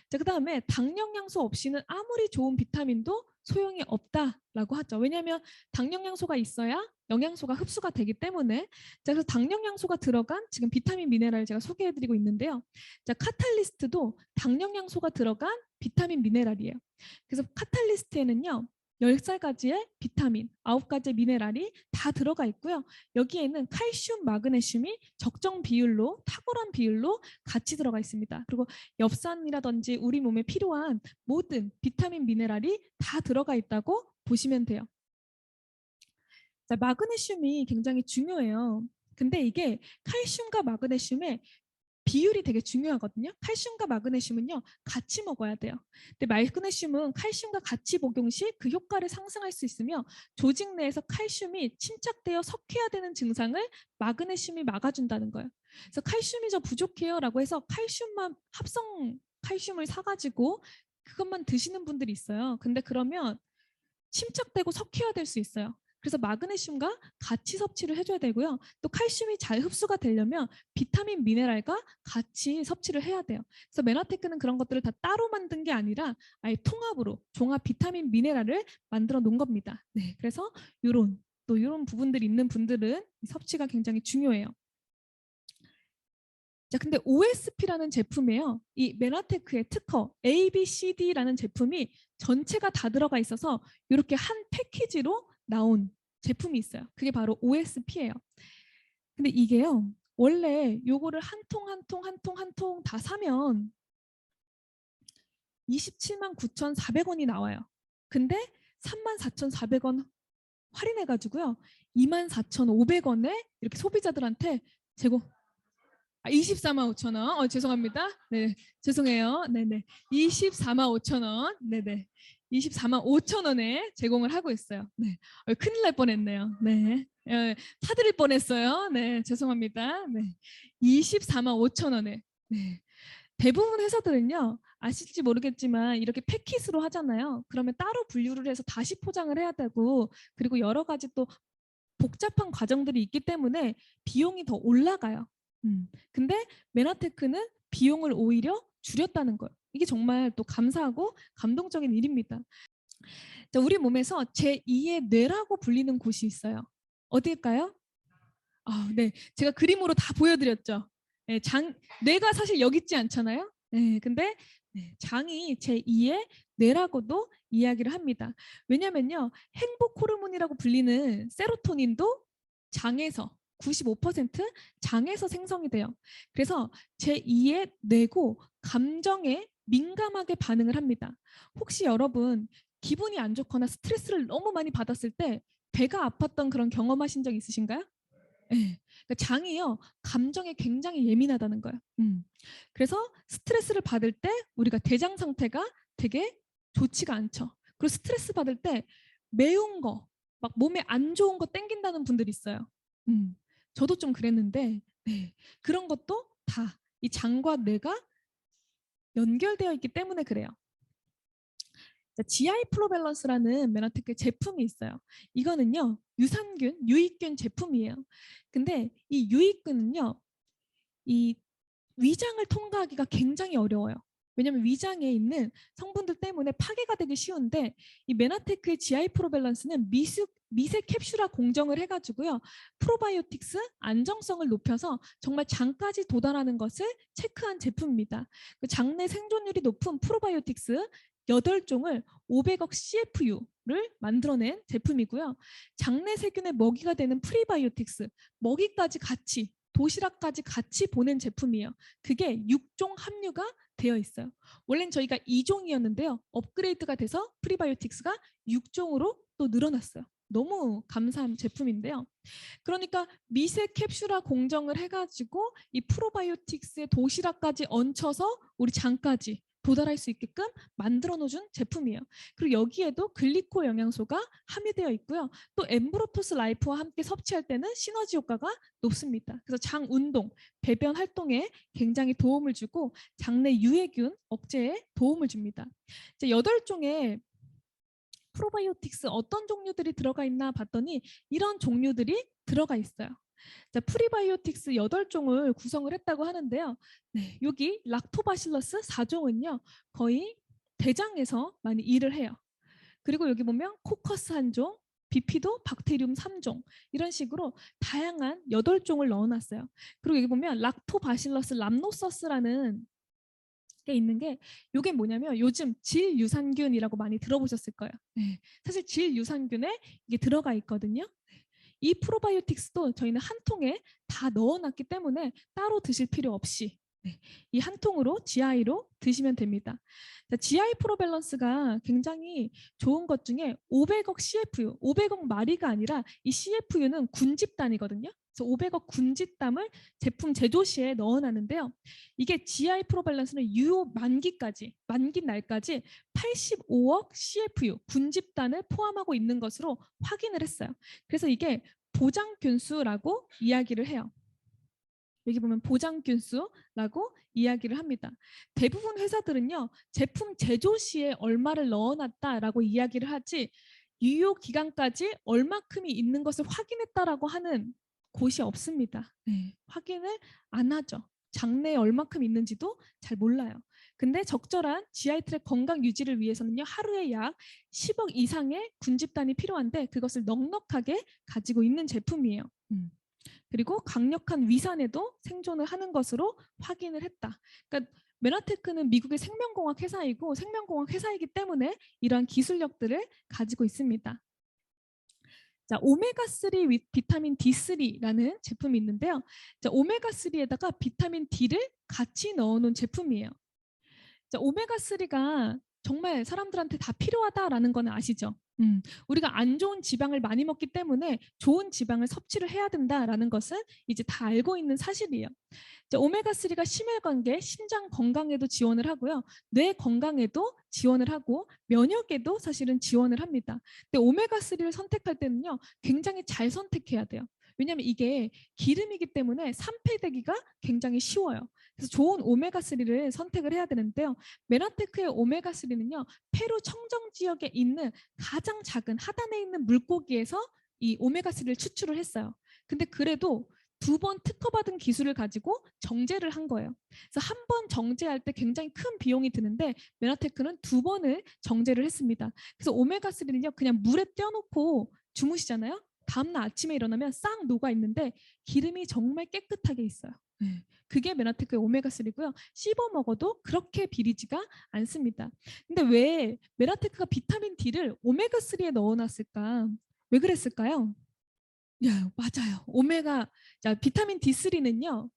자, 그다음에 당 영양소 없이는 아무리 좋은 비타민도 소용이 없다라고 하죠. 왜냐하면 당 영양소가 있어야 영양소가 흡수가 되기 때문에. 자, 그래서 당 영양소가 들어간 지금 비타민 미네랄을 제가 소개해드리고 있는데요. 자, 카탈리스트도 당 영양소가 들어간 비타민 미네랄이에요. 그래서 카탈리스트에는요. 10가지의 비타민, 9가지의 미네랄이 다 들어가 있고요. 여기에는 칼슘, 마그네슘이 적정 비율로, 탁월한 비율로 같이 들어가 있습니다. 그리고 엽산이라든지 우리 몸에 필요한 모든 비타민, 미네랄이 다 들어가 있다고 보시면 돼요. 자, 마그네슘이 굉장히 중요해요. 근데 이게 칼슘과 마그네슘의 비율이 되게 중요하거든요. 칼슘과 마그네슘은요 같이 먹어야 돼요. 근데 마그네슘은 칼슘과 같이 복용 시 그 효과를 상승할 수 있으며 조직 내에서 칼슘이 침착되어 석회화되는 증상을 마그네슘이 막아준다는 거예요. 그래서 칼슘이 저 부족해요라고 해서 칼슘만 합성 칼슘을 사가지고 그것만 드시는 분들이 있어요. 근데 그러면 침착되고 석회화될 수 있어요. 그래서 마그네슘과 같이 섭취를 해줘야 되고요. 또 칼슘이 잘 흡수가 되려면 비타민, 미네랄과 같이 섭취를 해야 돼요. 그래서 메나테크는 그런 것들을 다 따로 만든 게 아니라 아예 통합으로 종합 비타민, 미네랄을 만들어 놓은 겁니다. 네, 그래서 이런 부분들이 있는 분들은 섭취가 굉장히 중요해요. 자, 근데 OSP라는 제품에요. 이 메나테크의 특허 ABCD라는 제품이 전체가 다 들어가 있어서 이렇게 한 패키지로 나온 제품이 있어요. 그게 바로 OSP예요. 근데 이게요. 원래 요거를 한 통 다 사면 27만 9,400원이 나와요. 근데 34,400원 할인해가지고요. 24,500원에 이렇게 소비자들한테 제공. 24만 5천 원. 죄송합니다. 네, 죄송해요. 네네. 24만 5천 원. 네네. 24만 5천 원에 제공을 하고 있어요. 네. 큰일 날 뻔했네요. 네. 사드릴 뻔했어요. 네, 죄송합니다. 네. 24만 5천 원에. 네. 대부분 회사들은요. 아실지 모르겠지만 이렇게 패킷으로 하잖아요. 그러면 따로 분류를 해서 다시 포장을 해야 되고 그리고 여러 가지 또 복잡한 과정들이 있기 때문에 비용이 더 올라가요. 근데 메나테크는 비용을 오히려 줄였다는 거예요. 이게 정말 또 감사하고 감동적인 일입니다. 자, 우리 몸에서 제2의 뇌라고 불리는 곳이 있어요. 어디일까요? 네, 제가 그림으로 다 보여드렸죠. 네, 뇌가 사실 여기 있지 않잖아요. 네, 근데 장이 제2의 뇌라고도 이야기를 합니다. 왜냐면요, 행복 호르몬이라고 불리는 세로토닌도 장에서 95% 장에서 생성이 돼요. 그래서 제2의 뇌고 감정에 민감하게 반응을 합니다. 혹시 여러분 기분이 안 좋거나 스트레스를 너무 많이 받았을 때 배가 아팠던 그런 경험하신 적 있으신가요? 네. 그러니까 장이요 감정에 굉장히 예민하다는 거예요. 그래서 스트레스를 받을 때 우리가 대장 상태가 되게 좋지가 않죠. 그리고 스트레스 받을 때 매운 거, 막 몸에 안 좋은 거 땡긴다는 분들이 있어요. 저도 좀 그랬는데 네. 그런 것도 다 이 장과 뇌가 연결되어 있기 때문에 그래요. GI 프로밸런스라는 메나테크 제품이 있어요. 이거는요 유산균, 유익균 제품이에요. 근데 이 유익균은요 이 위장을 통과하기가 굉장히 어려워요. 왜냐하면 위장에 있는 성분들 때문에 파괴가 되기 쉬운데 이 메나테크의 GI 프로밸런스는 미세 캡슐화 공정을 해가지고요 프로바이오틱스 안정성을 높여서 정말 장까지 도달하는 것을 체크한 제품입니다. 그 장내 생존율이 높은 프로바이오틱스 8종을 500억 CFU를 만들어낸 제품이고요. 장내 세균의 먹이가 되는 프리바이오틱스, 먹이까지 같이, 도시락까지 같이 보낸 제품이에요. 그게 6종 함유가 되어 있어요. 원래는 저희가 2종이었는데요. 업그레이드가 돼서 프리바이오틱스가 6종으로 또 늘어났어요. 너무 감사한 제품인데요. 그러니까 미세 캡슐화 공정을 해가지고 이 프로바이오틱스의 도시락까지 얹혀서 우리 장까지 도달할 수 있게끔 만들어 놓은 제품이에요. 그리고 여기에도 글리코 영양소가 함유되어 있고요. 또 엠브로토스 라이프와 함께 섭취할 때는 시너지 효과가 높습니다. 그래서 장 운동, 배변 활동에 굉장히 도움을 주고 장내 유해균 억제에 도움을 줍니다. 이제 8종의 프로바이오틱스 어떤 종류들이 들어가 있나 봤더니 이런 종류들이 들어가 있어요. 자, 프리바이오틱스 8종을 구성을 했다고 하는데요. 네, 여기 락토바실러스 4종은요. 거의 대장에서 많이 일을 해요. 그리고 여기 보면 코커스 1종, 비피도 박테리움 3종 이런 식으로 다양한 8종을 넣어놨어요. 그리고 여기 보면 락토바실러스 람노서스라는 게 있는 게 이게 뭐냐면 요즘 질유산균이라고 많이 들어보셨을 거예요. 네, 사실 질유산균에 이게 들어가 있거든요. 이 프로바이오틱스도 저희는 한 통에 다 넣어놨기 때문에 따로 드실 필요 없이 이 한 통으로 GI로 드시면 됩니다. 자, GI 프로밸런스가 굉장히 좋은 것 중에 500억 CFU, 500억 마리가 아니라 이 CFU는 군집단이거든요. 그래서 500억 군집단을 제품 제조 시에 넣어놨는데요. 이게 GI 프로밸런스는 유효 만기까지, 만기 날까지 85억 CFU, 군집단을 포함하고 있는 것으로 확인을 했어요. 그래서 이게 보장균수라고 이야기를 해요. 여기 보면 보장균수라고 이야기를 합니다. 대부분 회사들은요. 제품 제조 시에 얼마를 넣어놨다라고 이야기를 하지 유효 기간까지 얼마큼이 있는 것을 확인했다라고 하는 곳이 없습니다. 네, 확인을 안 하죠. 장내에 얼마큼 있는지도 잘 몰라요. 근데 적절한 GI 트랙 건강 유지를 위해서는요. 하루에 약 10억 이상의 군집단이 필요한데 그것을 넉넉하게 가지고 있는 제품이에요. 그리고 강력한 위산에도 생존을 하는 것으로 확인을 했다. 그러니까 메나테크는 미국의 생명공학 회사이고 생명공학 회사이기 때문에 이러한 기술력들을 가지고 있습니다. 자, 오메가3 비타민 D3라는 제품이 있는데요. 자, 오메가3에다가 비타민 D를 같이 넣어놓은 제품이에요. 자, 오메가3가 정말 사람들한테 다 필요하다라는 거는 아시죠? 우리가 안 좋은 지방을 많이 먹기 때문에 좋은 지방을 섭취를 해야 된다라는 것은 이제 다 알고 있는 사실이에요. 오메가3가 심혈관계, 심장 건강에도 지원을 하고요. 뇌 건강에도 지원을 하고 면역에도 사실은 지원을 합니다. 근데 오메가3를 선택할 때는요. 굉장히 잘 선택해야 돼요. 왜냐하면 이게 기름이기 때문에 산패되기가 굉장히 쉬워요. 그래서 좋은 오메가3를 선택을 해야 되는데요. 메나테크의 오메가3는요. 페루 청정 지역에 있는 가장 작은 하단에 있는 물고기에서 이 오메가3를 추출을 했어요. 근데 그래도 2번 특허받은 기술을 가지고 정제를 한 거예요. 그래서 한 번 정제할 때 굉장히 큰 비용이 드는데 메나테크는 2번을 정제를 했습니다. 그래서 오메가3는요. 그냥 물에 떼어놓고 주무시잖아요. 다음날 아침에 일어나면 싹 녹아 있는데 기름이 정말 깨끗하게 있어요. 그게 메나테크의 오메가3고요. 씹어 먹어도 그렇게 비리지가 않습니다. 근데 왜 메나테크가 비타민 D를 오메가3에 넣어놨을까? 왜 그랬을까요? 야, 맞아요. 비타민 D3는요,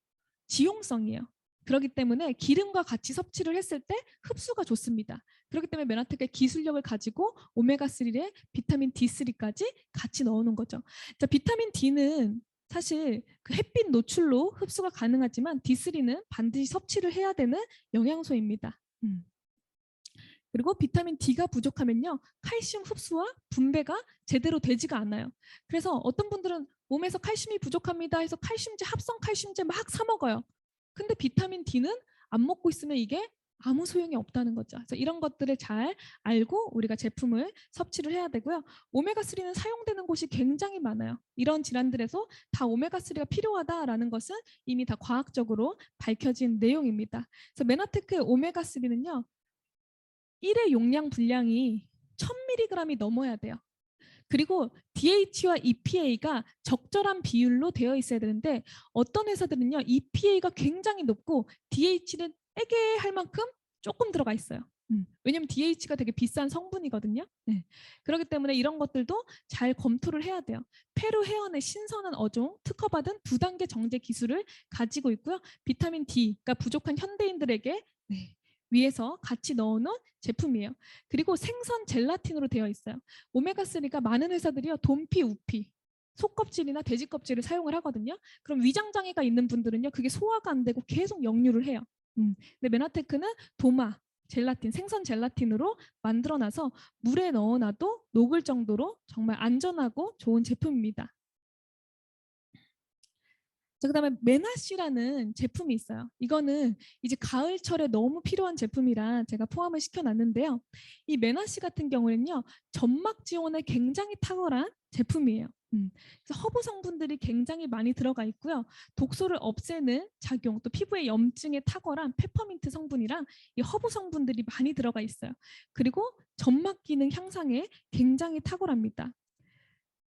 지용성이에요. 그렇기 때문에 기름과 같이 섭취를 했을 때 흡수가 좋습니다. 그렇기 때문에 메나텍의 기술력을 가지고 오메가3에 비타민 D3까지 같이 넣어놓은 거죠. 자, 비타민 D는 사실 그 햇빛 노출로 흡수가 가능하지만 D3는 반드시 섭취를 해야 되는 영양소입니다. 그리고 비타민 D가 부족하면요. 칼슘 흡수와 분배가 제대로 되지가 않아요. 그래서 어떤 분들은 몸에서 칼슘이 부족합니다 해서 칼슘제, 합성 칼슘제 막 사 먹어요. 근데 비타민 D는 안 먹고 있으면 이게 아무 소용이 없다는 거죠. 그래서 이런 것들을 잘 알고 우리가 제품을 섭취를 해야 되고요. 오메가3는 사용되는 곳이 굉장히 많아요. 이런 질환들에서 다 오메가3가 필요하다라는 것은 이미 다 과학적으로 밝혀진 내용입니다. 그래서 메나테크의 오메가3는요. 1회 용량 분량이 1000mg이 넘어야 돼요. 그리고 DH와 EPA가 적절한 비율로 되어 있어야 되는데 어떤 회사들은요. EPA가 굉장히 높고 DH는 애게 할 만큼 조금 들어가 있어요. 왜냐하면 DH가 되게 비싼 성분이거든요. 네. 그렇기 때문에 이런 것들도 잘 검토를 해야 돼요. 페루 해안의 신선한 어종 특허받은 2단계 정제 기술을 가지고 있고요. 비타민 D가 부족한 현대인들에게 네, 위에서 같이 넣어놓은 제품이에요. 그리고 생선 젤라틴으로 되어 있어요. 오메가3가 많은 회사들이요. 돈피, 우피, 소껍질이나 돼지 껍질을 사용을 하거든요. 그럼 위장 장애가 있는 분들은요. 그게 소화가 안 되고 계속 역류를 해요. 근데 메나테크는 도마, 젤라틴, 생선 젤라틴으로 만들어놔서 물에 넣어놔도 녹을 정도로 정말 안전하고 좋은 제품입니다. 자, 그다음에 메나쉬라는 제품이 있어요. 이거는 이제 가을철에 너무 필요한 제품이라 제가 포함을 시켜놨는데요. 이 메나쉬 같은 경우는요, 점막 지원에 굉장히 탁월한 제품이에요. 그래서 허브 성분들이 굉장히 많이 들어가 있고요. 독소를 없애는 작용, 또 피부의 염증에 탁월한 페퍼민트 성분이랑 이 허브 성분들이 많이 들어가 있어요. 그리고 점막 기능 향상에 굉장히 탁월합니다.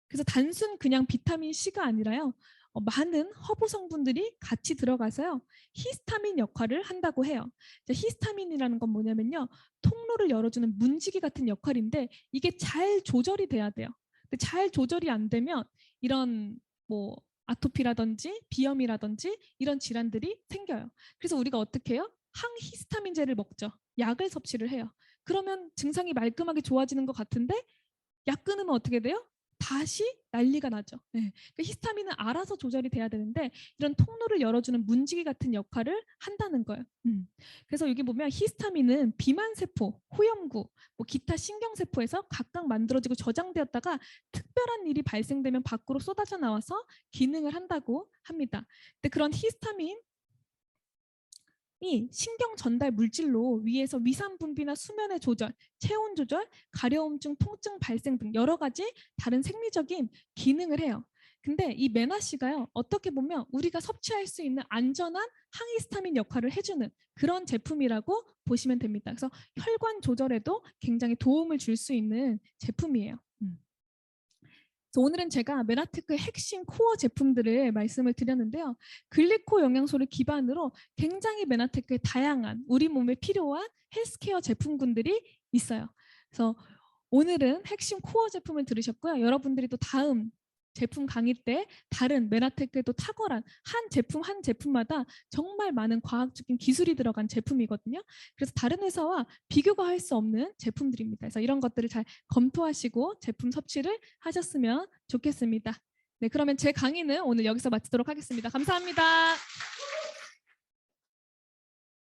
그래서 단순 그냥 비타민 C가 아니라요. 많은 허브 성분들이 같이 들어가서요. 히스타민 역할을 한다고 해요. 히스타민이라는 건 뭐냐면요. 통로를 열어주는 문지기 같은 역할인데 이게 잘 조절이 돼야 돼요. 근데 잘 조절이 안 되면 이런 뭐 아토피라든지 비염이라든지 이런 질환들이 생겨요. 그래서 우리가 어떻게 해요? 항히스타민제를 먹죠. 약을 섭취를 해요. 그러면 증상이 말끔하게 좋아지는 것 같은데 약 끊으면 어떻게 돼요? 다시 난리가 나죠. 네. 그러니까 히스타민은 알아서 조절이 돼야 되는데 이런 통로를 열어주는 문지기 같은 역할을 한다는 거예요. 그래서 여기 보면 히스타민은 비만세포, 후염구, 뭐 기타 신경세포에서 각각 만들어지고 저장되었다가 특별한 일이 발생되면 밖으로 쏟아져 나와서 기능을 한다고 합니다. 근데 그런 히스타민 이 신경 전달 물질로 위에서 위산 분비나 수면의 조절, 체온 조절, 가려움증, 통증 발생 등 여러 가지 다른 생리적인 기능을 해요. 근데 이 메나시가요. 어떻게 보면 우리가 섭취할 수 있는 안전한 항히스타민 역할을 해주는 그런 제품이라고 보시면 됩니다. 그래서 혈관 조절에도 굉장히 도움을 줄 수 있는 제품이에요. 오늘은 제가 메나테크의 핵심 코어 제품들을 말씀을 드렸는데요. 글리코 영양소를 기반으로 굉장히 메나테크의 다양한 우리 몸에 필요한 헬스케어 제품군들이 있어요. 그래서 오늘은 핵심 코어 제품을 들으셨고요. 여러분들이 또 다음 제품 강의 때 다른 메나테크에도 탁월한 한 제품 한 제품마다 정말 많은 과학적인 기술이 들어간 제품이거든요. 그래서 다른 회사와 비교가 할 수 없는 제품들입니다. 그래서 이런 것들을 잘 검토하시고 제품 섭취를 하셨으면 좋겠습니다. 네, 그러면 제 강의는 오늘 여기서 마치도록 하겠습니다. 감사합니다.